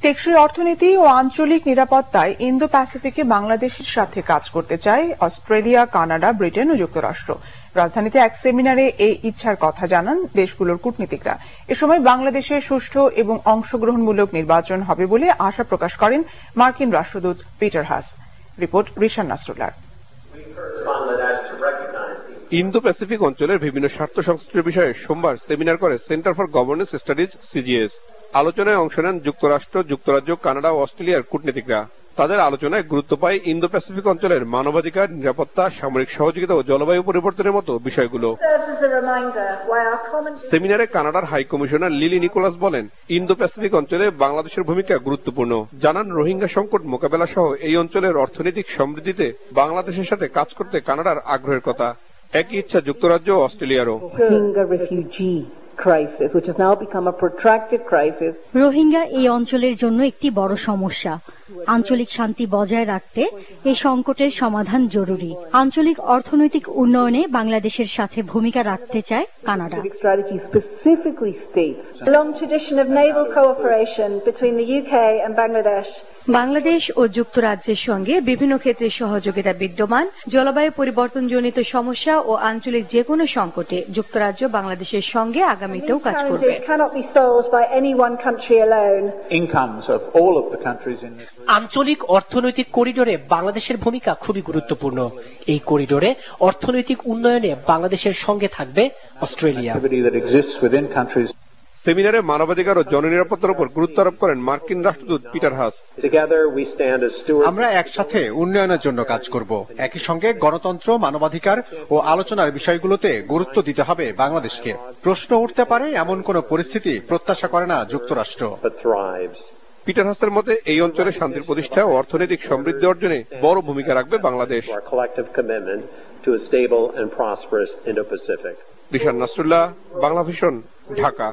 টেকসই অর্থনীতি ও আঞ্চলিক নিরাপত্তায় ইন্দো প্যাসিফিকে বাংলাদেশের সাথে কাজ করতে চায় অস্ট্রেলিয়া, কানাডা, ব্রিটেন ও যুক্তরাষ্ট্র। রাজধানীতে এক সেমিনারে এই ইচ্ছার কথা জানান দেশগুলোর কূটনীতিকরা। এ সময় বাংলাদেশে সুষ্ঠু এবং অংশগ্রহণমূলক নির্বাচন হবে বলে আশা প্রকাশ করেন মার্কিন রাষ্ট্রদূত Peter Haas. Report Rishan Nasrullah. Indo Pacific অঞ্চলের বিভিন্ন স্বার্থ সংশ্লিষ্ট বিষয়ে সোমবার সেমিনার করে centre for governance studies CGS. আলোচনায় অংশ নেন যুক্তরাষ্ট্র, যুক্তরাজ্য, কানাডা ও অস্ট্রেলিয়ার কূটনীতিকরা। তাদের আলোচনায় গুরুত্ব পায় ইন্দো প্যাসিফিক অঞ্চলের মানবাধিকার, নিরাপত্তা, সামরিক সহযোগিতা ও জলবায়ু পরিবর্তনের মতো বিষয়গুলো। সেমিনারে কানাডার হাই কমিশনার লিলি নিকোলাস বলেন, ইন্দো প্যাসিফিক অঞ্চলে বাংলাদেশের ভূমিকা গুরুত্বপূর্ণ। জানান, রোহিঙ্গা সংকট মোকাবেলা সহ এই অঞ্চলের অর্থনৈতিক সমৃদ্ধিতে বাংলাদেশের সাথে কাজ করতে কানাডার আগ্রহের কথা। একই ইচ্ছা যুক্তরাজ্য ও অস্ট্রেলিয়ারও। রোহিঙ্গা এই অঞ্চলের জন্য একটি বড় সমস্যা। আঞ্চলিক শান্তি বজায় রাখতে এই সংকটের সমাধান জরুরি। আঞ্চলিক অর্থনৈতিক উন্নয়নে বাংলাদেশের সাথে ভূমিকা রাখতে চায় কানাডা। বাংলাদেশ ও যুক্তরাজ্যের সঙ্গে বিভিন্ন ক্ষেত্রে সহযোগিতা বিদ্যমান। জলবায়ু পরিবর্তনজনিত সমস্যা ও আঞ্চলিক যে কোনো সংকটে যুক্তরাজ্য বাংলাদেশের সঙ্গে আগামীতেও কাজ করবে। আঞ্চলিক অর্থনৈতিক করিডোরে বাংলাদেশের ভূমিকা খুবই গুরুত্বপূর্ণ। এই করিডোরে অর্থনৈতিক উন্নয়নে বাংলাদেশের সঙ্গে থাকবে অস্ট্রেলিয়া। সেমিনারে মানবাধিকার ও জননিরাপত্তার উপর গুরুত্ব আরোপ করেন মার্কিন রাষ্ট্রদূত পিটার হাস। আমরা একসাথে উন্নয়নের জন্য কাজ করব। একই সঙ্গে গণতন্ত্র, মানবাধিকার ও আলোচনার বিষয়গুলোতে গুরুত্ব দিতে হবে বাংলাদেশকে। প্রশ্ন উঠতে পারে এমন কোন পরিস্থিতি প্রত্যাশা করে না যুক্তরাষ্ট্র। পিটার হাসের মতে এই অঞ্চলে শান্তির প্রতিষ্ঠা ও অর্থনৈতিক সমৃদ্ধি অর্জনে বড় ভূমিকা রাখবে বাংলাদেশ। রিশান নাসরুল্লাহ, বাংলা ভিশন, ঢাকা।